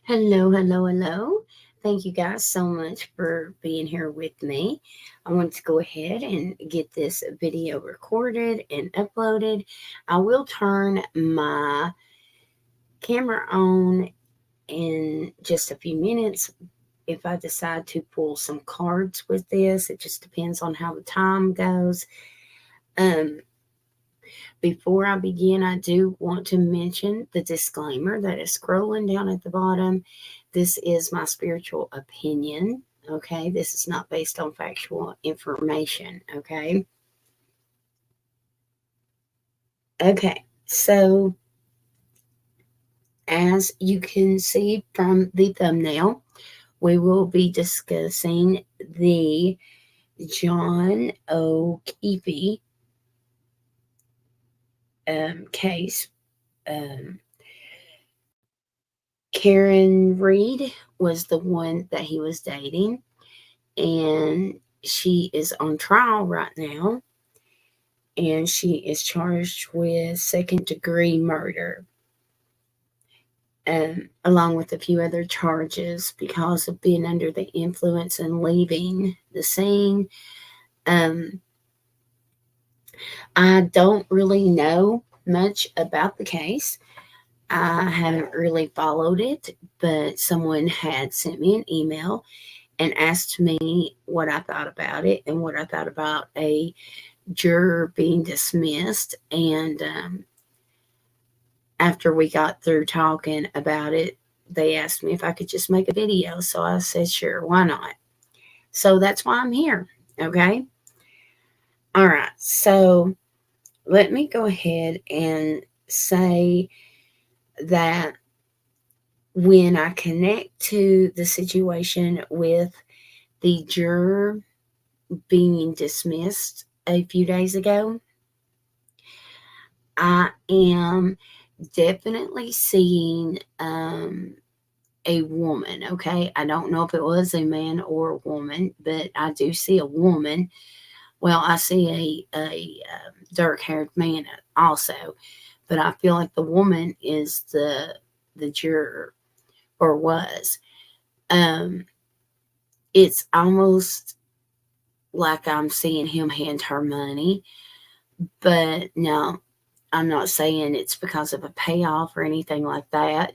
Hello, hello, hello. Thank you guys so much for being here with me. I want to go ahead and get this video recorded and uploaded. I will turn my camera on in just a few minutes if I decide to pull some cards with this. It just depends on how the time goes. Um, Before I begin, I do want to mention the disclaimer that is scrolling down at the bottom. This is my spiritual opinion. Okay, this is not based on factual information. Okay, so as you can see from the thumbnail, we will be discussing the John O'Keefe case. Um, Karen Reed was the one that he was dating, and she is on trial right now, and she is charged with second degree murder, along with a few other charges because of being under the influence and leaving the scene. Um, I don't really know much about the case. I haven't really followed it, but someone had sent me an email and asked me what I thought about it and what I thought about a juror being dismissed. And after we got through talking about it, they asked me if I could just make a video. So I said, sure, why not? So that's why I'm here. Okay. All right. So let me go ahead and say that when I connect to the situation with the juror being dismissed a few days ago, I am definitely seeing a woman. Okay, I don't know if it was a man or a woman, but I do see a woman. Well, I see a dark haired man also, but I feel like the woman is the juror, or was. Um, it's almost like I'm seeing him hand her money, but no, I'm not saying it's because of a payoff or anything like that,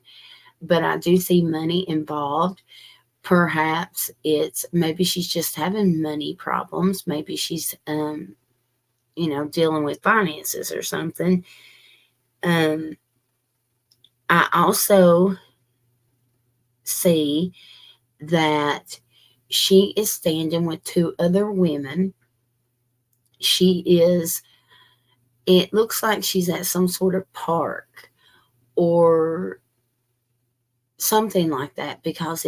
but I do see money involved. Perhaps it's maybe she's just having money problems. Maybe she's, dealing with finances or something. Um, I also see that she is standing with two other women. She is, it looks like she's at some sort of park or something like that, because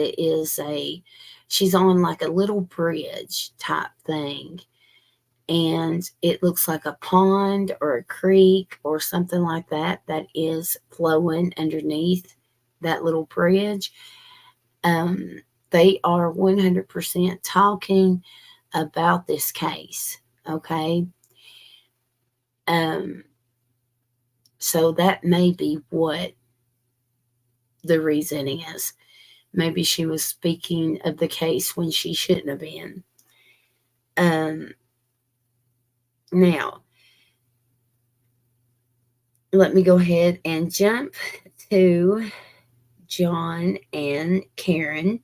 she's on like a little bridge type thing, and it looks like a pond or a creek or something like that that is flowing underneath that little bridge. um, they are 100% talking about this case. Okay. um, so that may be what the reason is. Maybe she was speaking of the case when she shouldn't have been. Um, Now, let me go ahead and jump to John and Karen.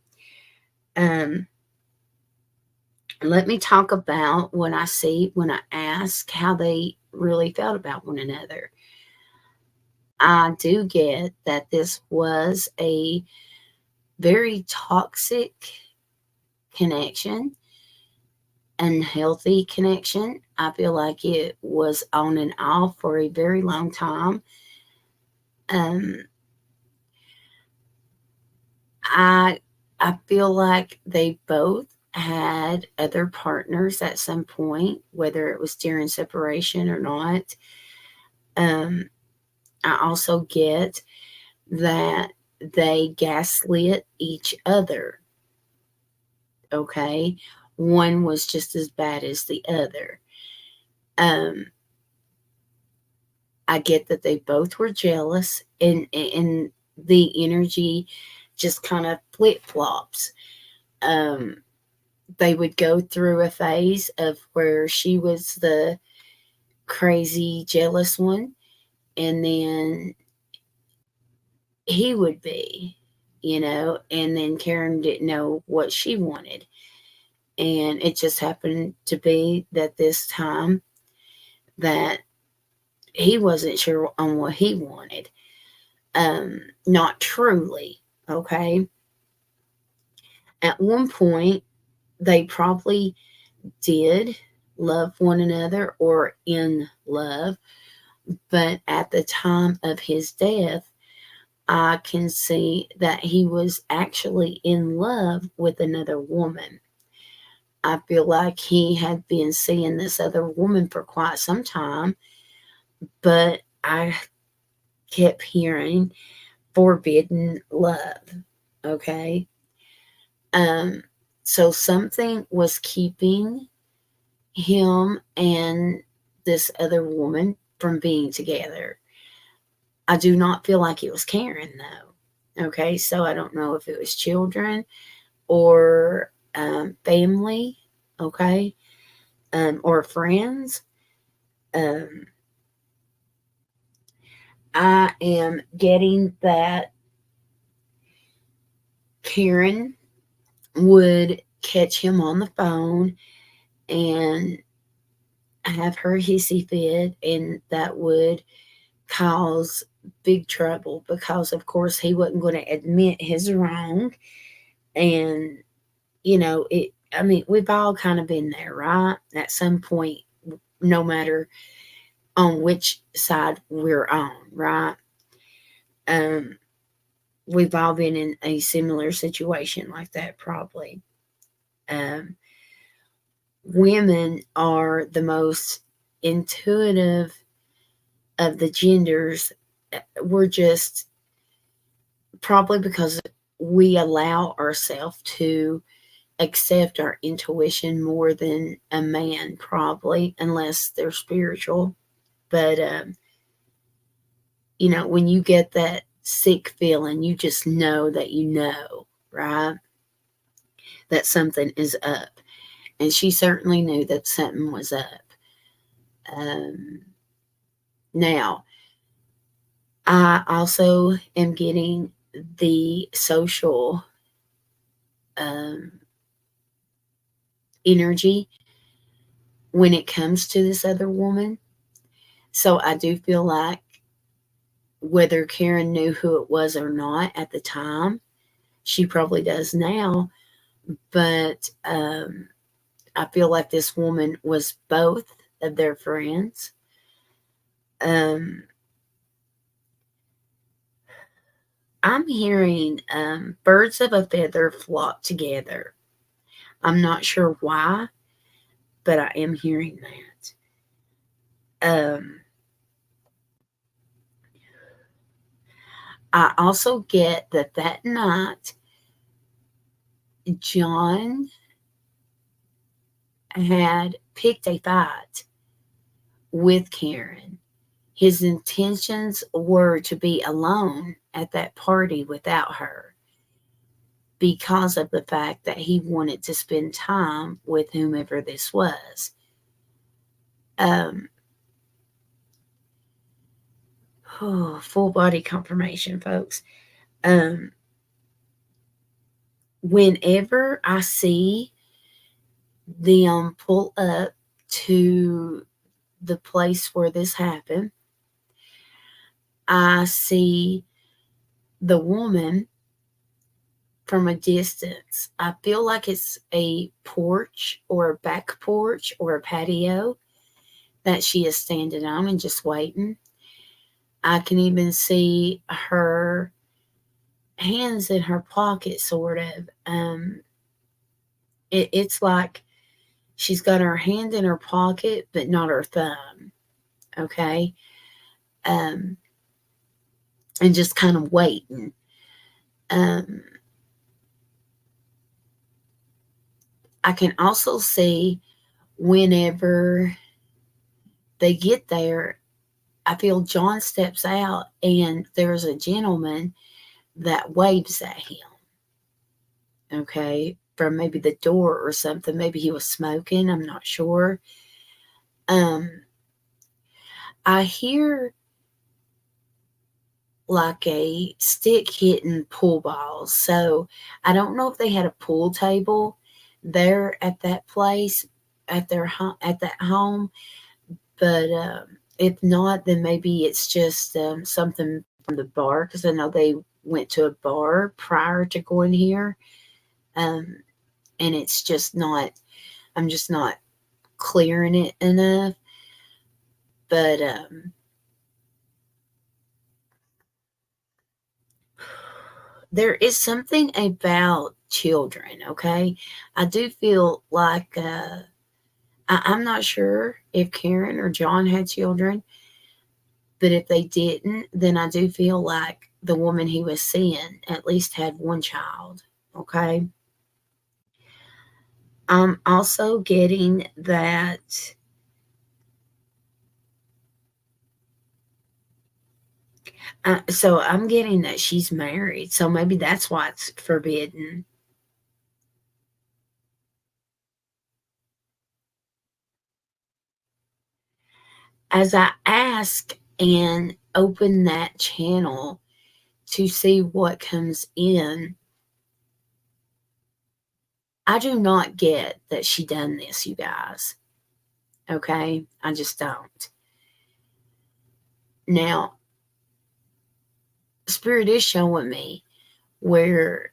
Um, Let me talk about what I see when I ask how they really felt about one another. I do get that this was a very toxic connection, unhealthy connection. I feel like it was on and off for a very long time. Um, I I feel like they both had other partners at some point, whether it was during separation or not. Um, I also get that they gaslit each other. Okay, one was just as bad as the other. Um, I get that they both were jealous, and the energy just kind of flip-flops. They would go through a phase of where she was the crazy jealous one, and then he would be, and then Karen didn't know what she wanted. And it just happened to be that this time that he wasn't sure on what he wanted. Not truly, okay? At one point, they probably did love one another or in love, but at the time of his death, I can see that he was actually in love with another woman. I feel like he had been seeing this other woman for quite some time, but I kept hearing forbidden love. Okay. Um, so something was keeping him and this other woman from being together. I do not feel like it was Karen though. Okay. So I don't know if it was children or family. Okay. Or friends. Um, I am getting that Karen would catch him on the phone and have her hissy fit, and that would cause big trouble because, of course, he wasn't going to admit his wrong. And, it, I mean, we've all kind of been there, right? At some point, no matter on which side we're on, right? Um, we've all been in a similar situation like that, probably. Um, Women are the most intuitive of the genders. We're just probably because we allow ourselves to accept our intuition more than a man, probably, unless they're spiritual. But, when you get that sick feeling, you just know that right? That something is up. And she certainly knew that something was up. Um, Now, I also am getting the social um, energy when it comes to this other woman. So I do feel like whether Karen knew who it was or not at the time, she probably does now. But I feel like this woman was both of their friends. Um, I'm hearing birds of a feather flock together. I'm not sure why, but I am hearing that. I also get that night, John had picked a fight with Karen. His intentions were to be alone at that party without her because of the fact that he wanted to spend time with whomever this was. Um, Full body confirmation, folks. Um, Whenever I see them pull up to the place where this happened, I see the woman from a distance. I feel like it's a porch or a back porch or a patio that she is standing on and just waiting. I can even see her hands in her pocket, sort of. It's like she's got her hand in her pocket, but not her thumb. Okay. Um, and just kind of waiting. Um, I can also see whenever they get there, I feel John steps out and there's a gentleman that waves at him. Okay, from maybe the door or something. Maybe he was smoking. I'm not sure. I hear like a stick hitting pool balls. So I don't know if they had a pool table there at that place at at that home, but if not, then maybe it's just something from the bar because I know they went to a bar prior to going here, um, and it's just not. I'm just not clearing it enough, but there is something about children, okay? I do feel like I'm not sure if Karen or John had children, but if they didn't, then I do feel like the woman he was seeing at least had one child, okay? I'm also getting that. So I'm getting that she's married. So maybe that's why it's forbidden. As I ask and open that channel to see what comes in, I do not get that she done this, you guys. Okay? I just don't. Now, Spirit is showing me where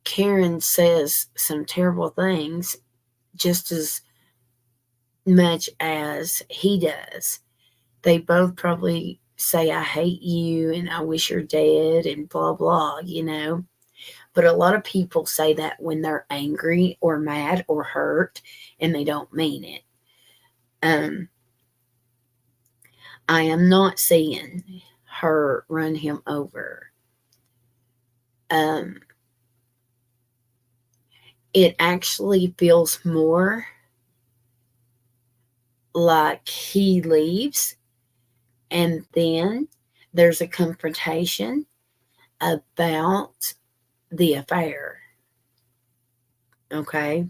Karen says some terrible things just as much as he does. They both probably say, I hate you and I wish you're dead and blah, blah, you know. But a lot of people say that when they're angry or mad or hurt and they don't mean it. Um, I am not seeing her run him over. Um, it actually feels more like he leaves and then there's a confrontation about the affair. Okay.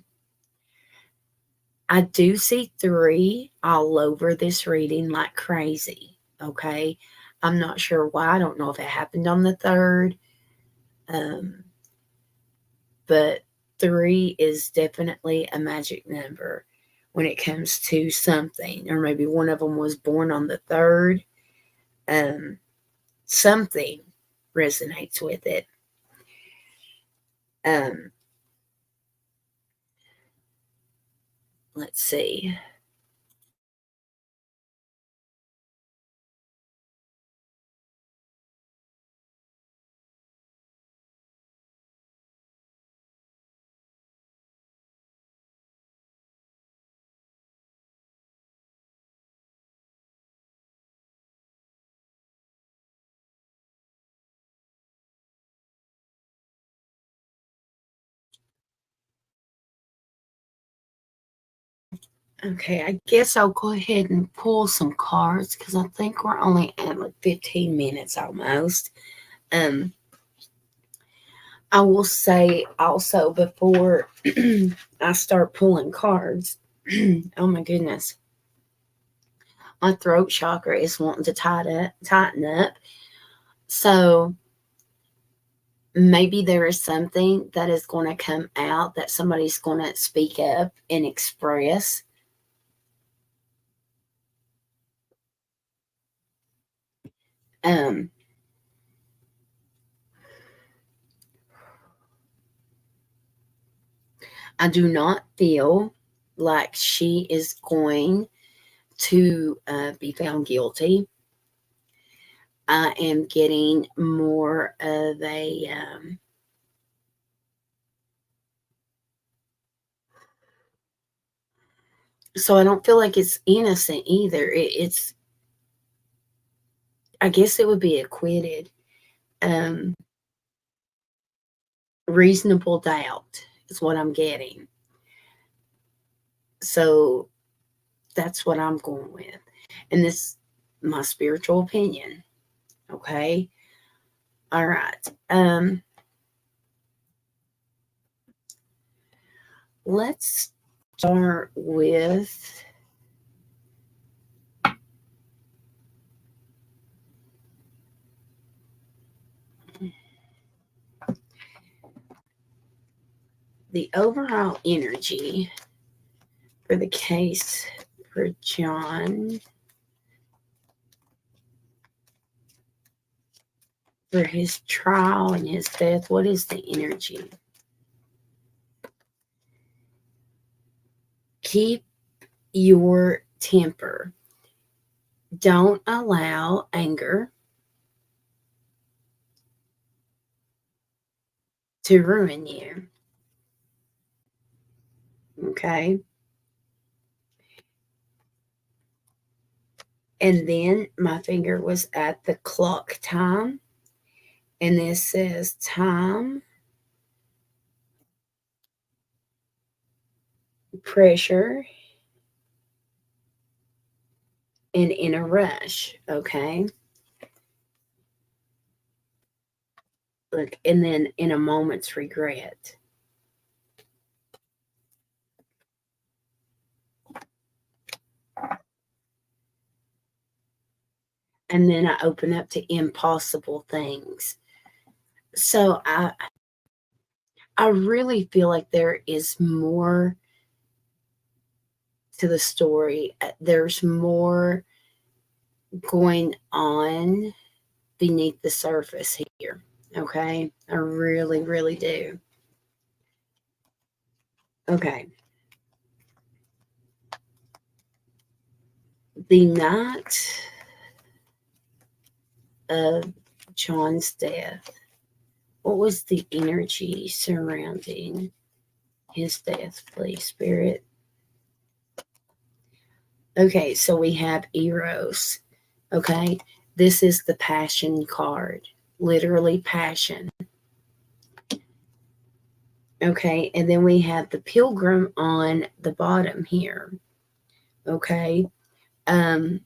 I do see 3 all over this reading like crazy. Okay. I'm not sure why. I don't know if it happened on the 3rd. Um, but 3 is definitely a magic number when it comes to something. Or maybe one of them was born on the 3rd. Something resonates with it. Um, let's see. Okay, I guess I'll go ahead and pull some cards because I think we're only at like 15 minutes almost. Um, I will say also before I start pulling cards, oh my goodness, my throat chakra is wanting to tighten up. So maybe there is something that is going to come out that somebody's going to speak up and express. Um, I do not feel like she is going to be found guilty. I am getting more of a so I don't feel like it's innocent either. It's I guess it would be acquitted. Um, reasonable doubt is what I'm getting. So that's what I'm going with. And this my spiritual opinion. Okay. All right. Let's start with the overall energy for the case for John for his trial and his death. What is the energy? Keep your temper. Don't allow anger to ruin you. Okay. And then my finger was at the clock time. And this says time, pressure, and in a rush. Okay. Look, and then in a moment's regret. And then I open up to impossible things. So I really feel like there is more to the story. There's more going on beneath the surface here. Okay. I really, really do. Okay. The night of John's death, what was the energy surrounding his death, please, Spirit? Okay, so we have Eros. Okay, this is the passion card, literally passion. Okay, and then we have the pilgrim on the bottom here. Okay, um,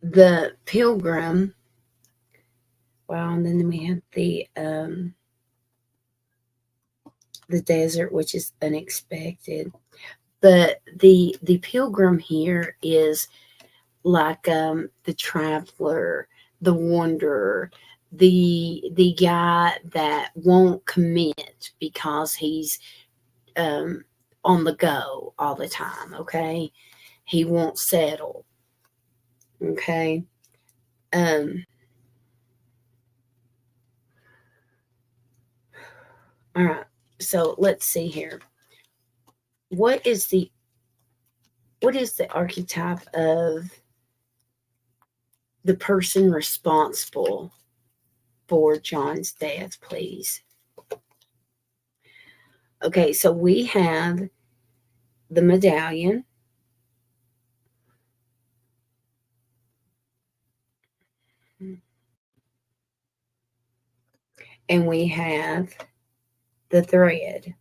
the pilgrim. Wow, and then we have the desert, which is unexpected. But the pilgrim here is like the traveler, the wanderer, the guy that won't commit because he's on the go all the time. Okay, he won't settle. Okay, um, all right. So let's see here. What is the archetype of the person responsible for John's death, please? Okay, so we have the medallion, and we have the thread.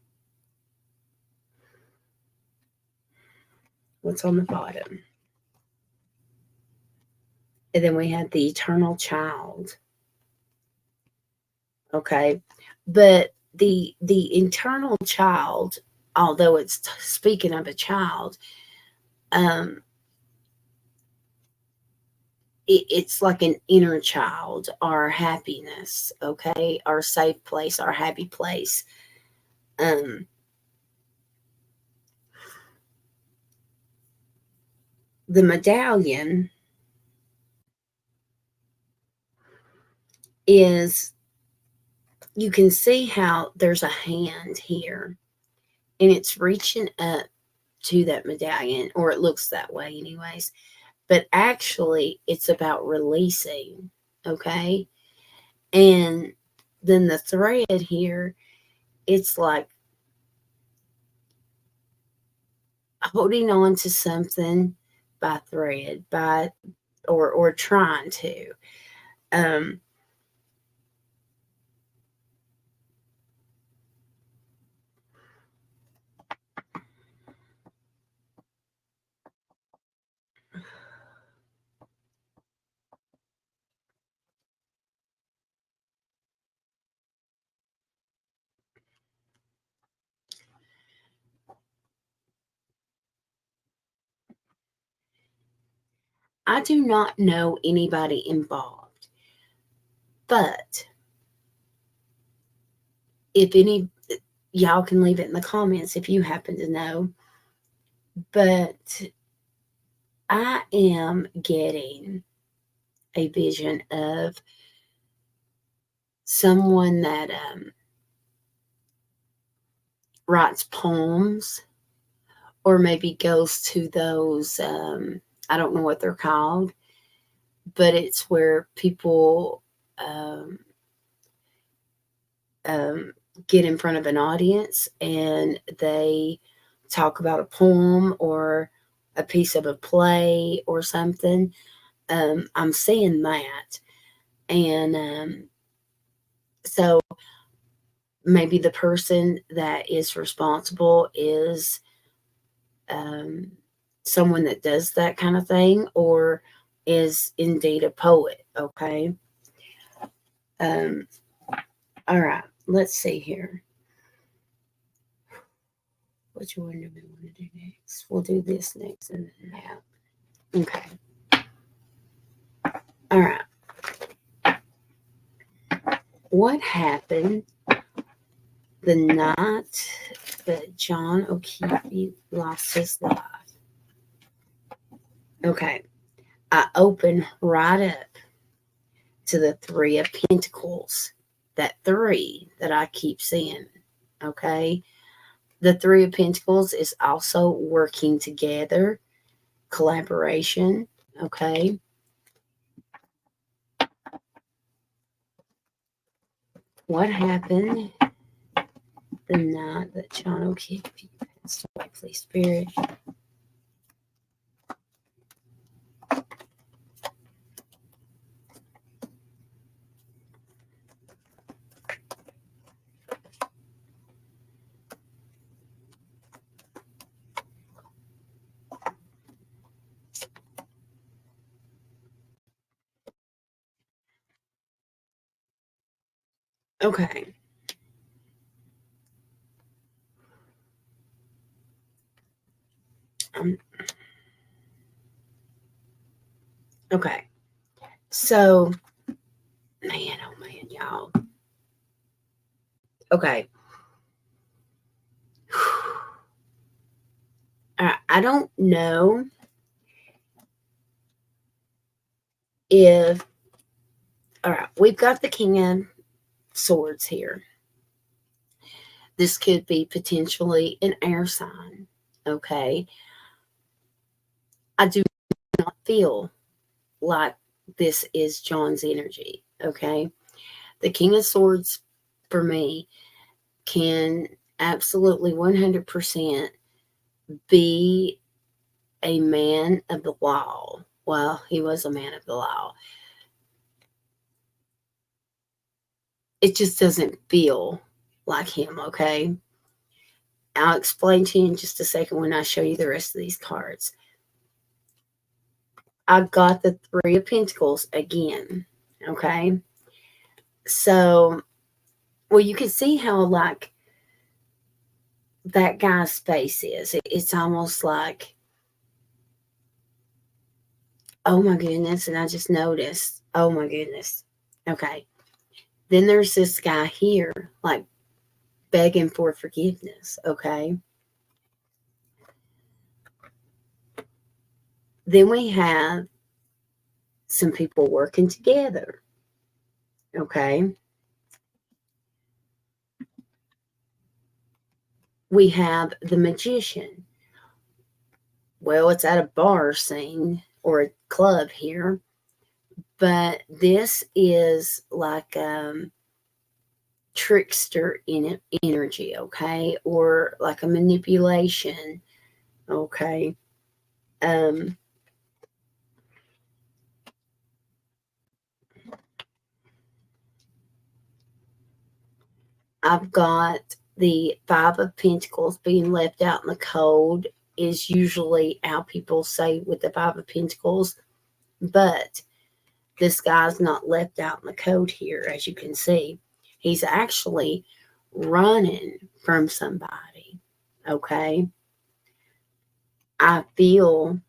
What's on the bottom? And then we have the eternal child. Okay, but the eternal child, although it's speaking of a child, um, it's like an inner child, our happiness. Okay, our safe place, our happy place. Um, the medallion is, you can see how there's a hand here and it's reaching up to that medallion, or it looks that way anyways, but actually it's about releasing. Okay, and then the thread here, it's like holding on to something by thread, by or trying to. um I do not know anybody involved, but if any, y'all can leave it in the comments if you happen to know. But I am getting a vision of someone that writes poems, or maybe goes to those, I don't know what they're called, but it's where people um, um, get in front of an audience and they talk about a poem or a piece of a play or something. I'm seeing that. And so maybe the person that is responsible is um, someone that does that kind of thing, or is indeed a poet. Okay. Um, all right. Let's see here. Which one do we want to do next? We'll do this next and then that. Okay. All right. What happened the night that John O'Keefe lost his life? Okay. I open right up to the Three of Pentacles. That three that I keep seeing. Okay. The Three of Pentacles is also working together, collaboration. Okay. What happened the night that John O'Keefe passed away, please, Spirit? Okay. Um, okay. So, man, oh man, y'all. Okay. I don't know if, all right, we've got the King of Swords here. This could be potentially an air sign. Okay. I do not feel like this is John's energy. Okay. The King of Swords for me can absolutely 100% be a man of the law. Well, he was a man of the law. It just doesn't feel like him, okay? I'll explain to you in just a second when I show you the rest of these cards. I got the Three of Pentacles again, okay? So, well, you can see how, like, that guy's face is. It's almost like, oh my goodness, and I just noticed, oh my goodness. Okay. Then there's this guy here, like, begging for forgiveness, okay? Then we have some people working together, okay? We have the magician. Well, it's at a bar scene or a club here, but this is like trickster in energy, okay? Or like a manipulation, okay? I've got the Five of Pentacles being left out in the cold is usually how people say with the Five of Pentacles, but this guy's not left out in the cold here, as you can see. He's actually running from somebody, okay? I feel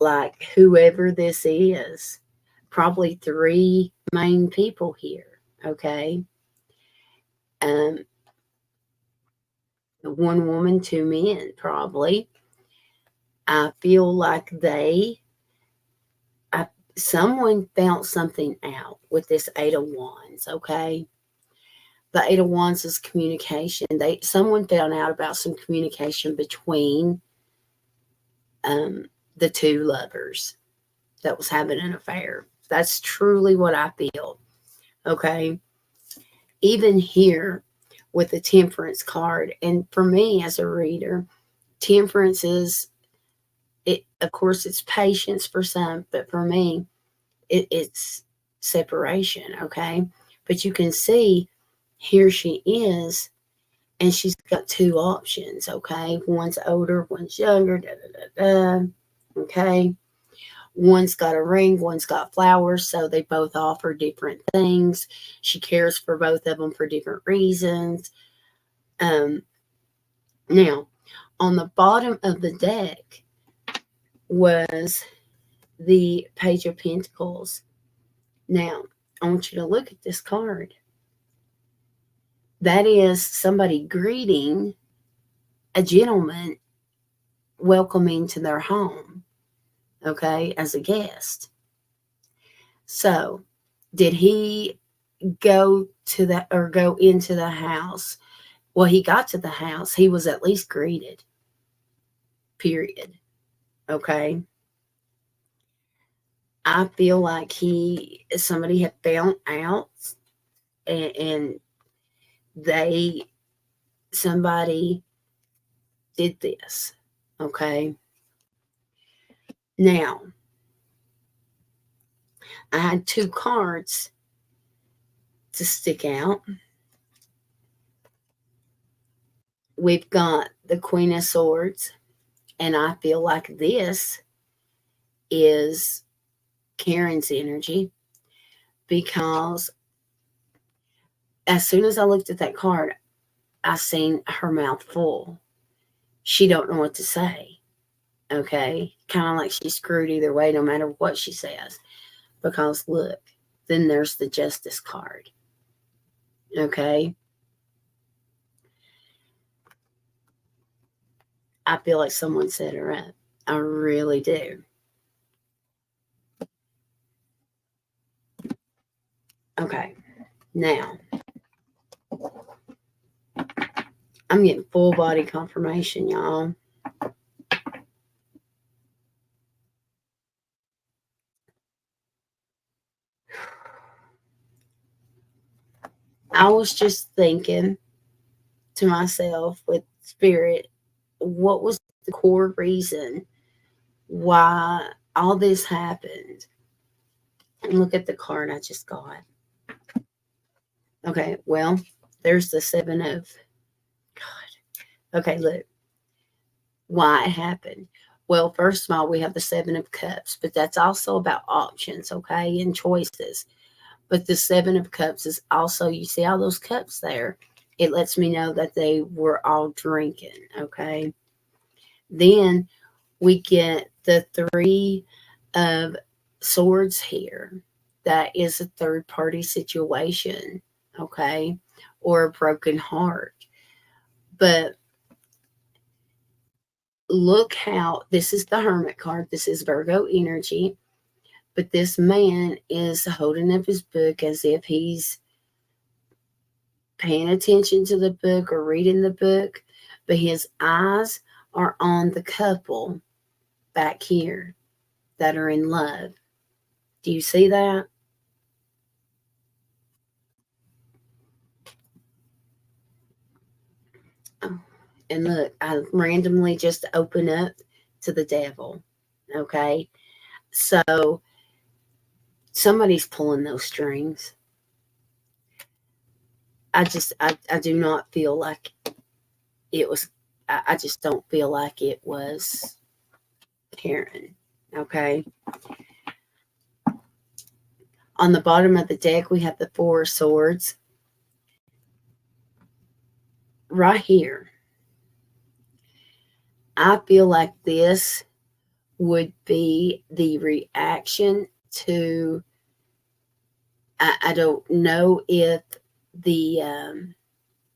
like whoever this is, probably three main people here, okay? Um, one woman, two men, probably. I feel like I, someone found something out with this Eight of Wands, okay? The Eight of Wands is communication. Someone found out about some communication between um, the two lovers that was having an affair. That's truly what I feel, okay? Even here with the Temperance card, and for me as a reader, Temperance is, it. Of course, it's patience for some, but for me, it's separation, okay? But you can see here she is, and she's got two options, okay? One's older, one's younger, da da da da, okay? One's got a ring, one's got flowers, so they both offer different things. She cares for both of them for different reasons. Now, on the bottom of the deck was the Page of Pentacles. Now, I want you to look at this card. That is somebody greeting a gentleman welcoming to their home, okay, as a guest. So, did he go to the or go into the house? Well, he got to the house. He was at least greeted. Period. Okay. I feel like somebody had found out, and they somebody did this. Okay. Now, I had two cards to stick out. We've got the Queen of Swords, and I feel like this is Karen's energy, because as soon as I looked at that card, I seen her mouth full. She don't know what to say. Okay, kind of like she's screwed either way, no matter what she says. Because look, then there's the Justice card. Okay, I feel like someone set her up. I really do. Okay, now I'm getting full body confirmation, y'all. I was just thinking to myself with Spirit, what was the core reason why all this happened? And look at the card I just got. Okay, well, there's the Seven of God. Okay, look, why it happened. Well, first of all, we have the Seven of Cups, but that's also about options, okay, and choices. But the Seven of Cups is also, you see all those cups there? It lets me know that they were all drinking, okay? Then we get the Three of Swords here. That is a third party situation, okay? Or a broken heart. But look how this is the Hermit card. This is Virgo energy. But this man is holding up his book as if he's paying attention to the book or reading the book, but his eyes are on the couple back here that are in love. Do you see that? Oh, and look, I randomly just open up to the Devil. Okay. So somebody's pulling those strings. I do not feel like it was, I just don't feel like it was Karen. Okay. On the bottom of the deck, we have the Four of Swords. Right here, I feel like this would be the reaction to, I don't know if the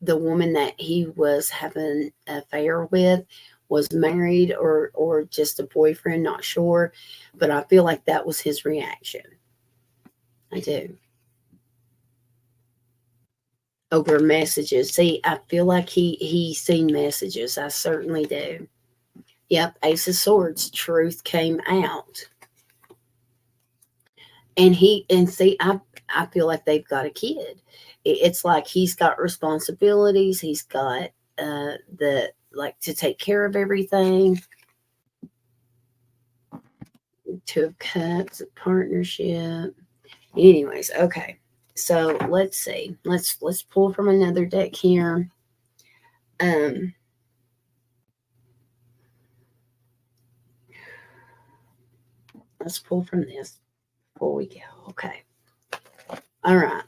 woman that he was having an affair with was married or just a boyfriend, not sure, but I feel like that was his reaction. I do. Over messages. See, I feel like he's seen messages. I certainly do. Yep, Ace of Swords, truth came out. And see, I feel like they've got a kid. It's like he's got responsibilities. He's got the like to take care of everything. Two of Cups, a partnership. Anyways, okay. So let's see. Let's pull from another deck here. Um, let's pull from this before we go. Okay. All right.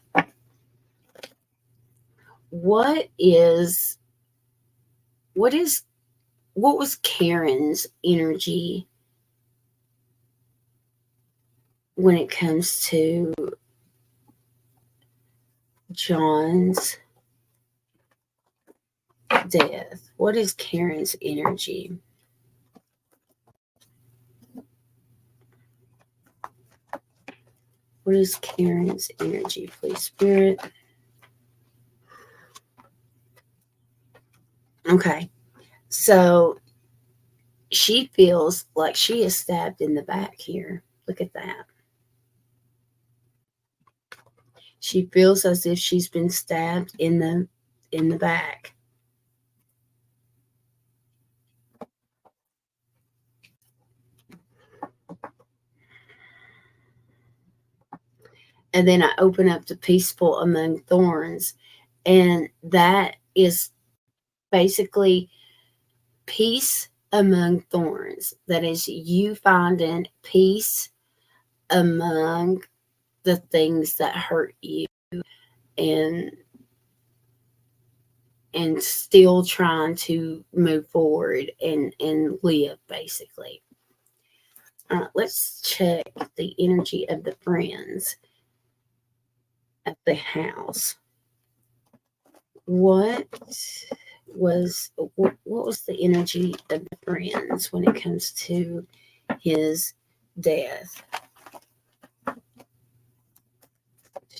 What is what is what was Karen's energy when it comes to John's death? What is Karen's energy? What is Karen's energy, please, Spirit? Okay. So she feels like she is stabbed in the back here. Look at that. She feels as if she's been stabbed in the back. And then I open up to Peaceful Among Thorns, and that is basically peace among thorns. That is you finding peace among the things that hurt you, and still trying to move forward and live, basically. All right, let's check the energy of the friends at the house. What was the energy of the friends when it comes to his death?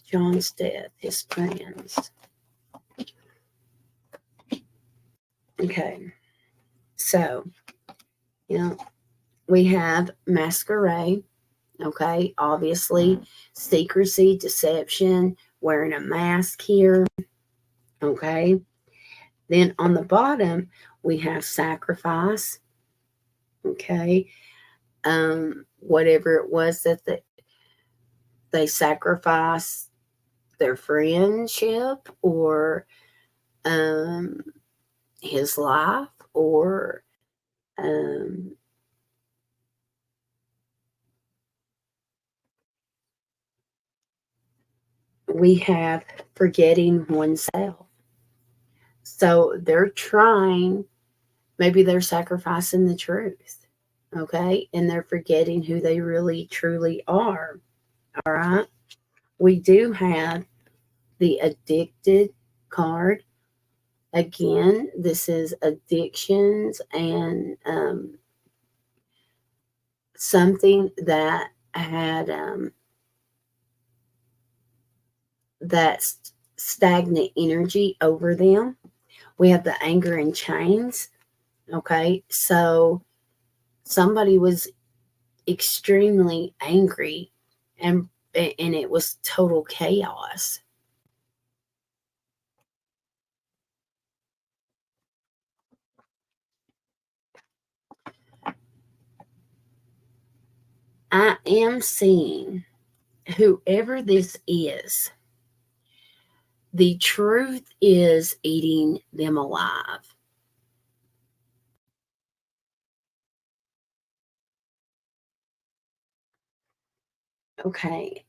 John's death, his friends. Okay, so we have masquerade. Okay, obviously secrecy, deception, wearing a mask here. Okay, then on the bottom we have sacrifice. Okay, whatever it was that they sacrificed their friendship or his life or we have forgetting oneself. So they're trying, maybe they're sacrificing the truth, okay? And they're forgetting who they really truly are, all right? We do have the addicted card. Again, this is addictions and something that had that stagnant energy over them. We have the anger and chains. Okay, so somebody was extremely angry and it was total chaos. I am seeing whoever this is, the truth is eating them alive. Okay.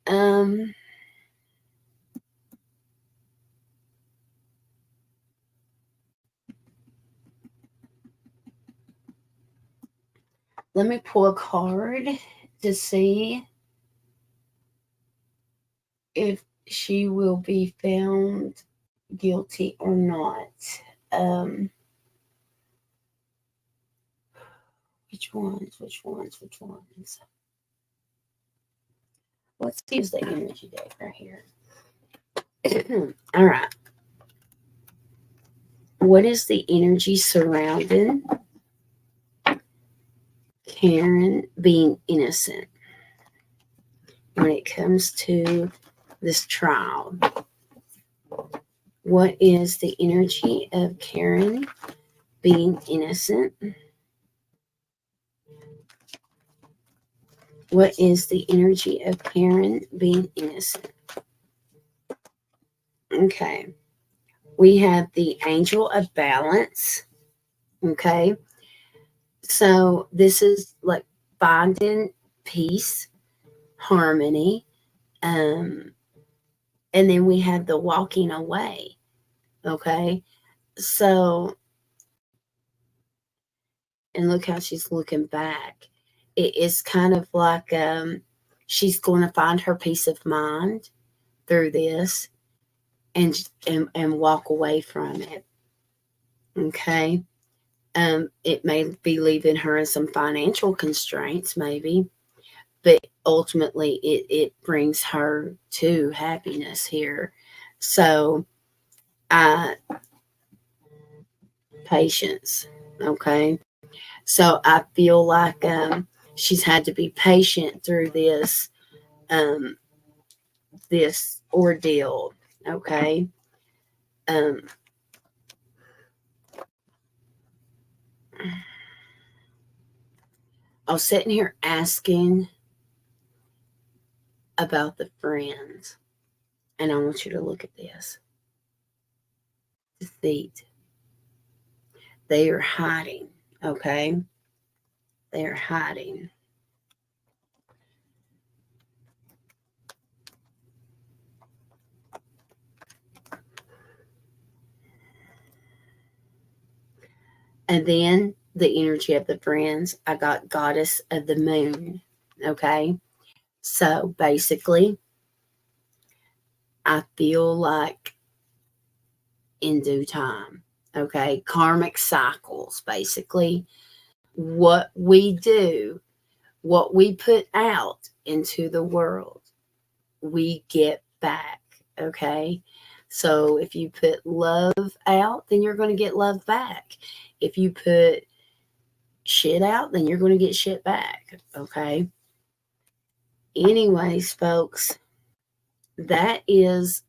Let me pull a card to see if she will be found guilty or not. Um, which ones? Which ones? Which ones? Let's use the energy deck right here. All right. What is the energy surrounding Karen being innocent when it comes to this trial? What is the energy of Karen being innocent? What is the energy of Karen being innocent? Okay. We have the Angel of Balance. Okay. So this is like finding peace, harmony. And then we have the walking away. Okay. So, and look how she's looking back. It is kind of like she's going to find her peace of mind through this and walk away from it. Okay. It may be leaving her in some financial constraints, maybe, but ultimately it brings her to happiness here. So, patience. Okay. So I feel like she's had to be patient through this ordeal. Okay. I was sitting here asking about the friends, and I want you to look at this. Deceit. They are hiding. Okay. They are hiding. And then the energy of the friends, I got Goddess of the Moon. Okay. So basically, I feel like in due time, okay, karmic cycles, basically, what we do, what we put out into the world, we get back. Okay. So if you put love out, then you're going to get love back. If you put shit out, then you're going to get shit back. Okay. Anyways, folks, that is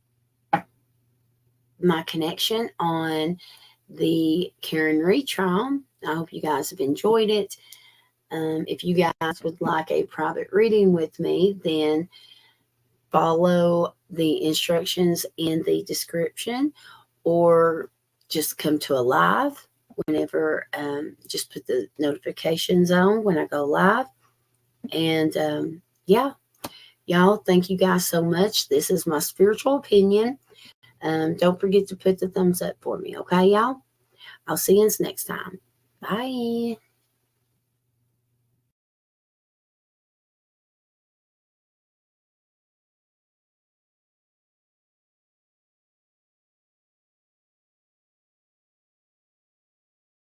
my connection on the Karen retrial. I hope you guys have enjoyed it. If you guys would like a private reading with me, then follow the instructions in the description, or just come to a live whenever. Just put the notifications on when I go live. And yeah, y'all, thank you guys so much. This is my spiritual opinion. Don't forget to put the thumbs up for me. Okay, y'all? I'll see you next time. Bye.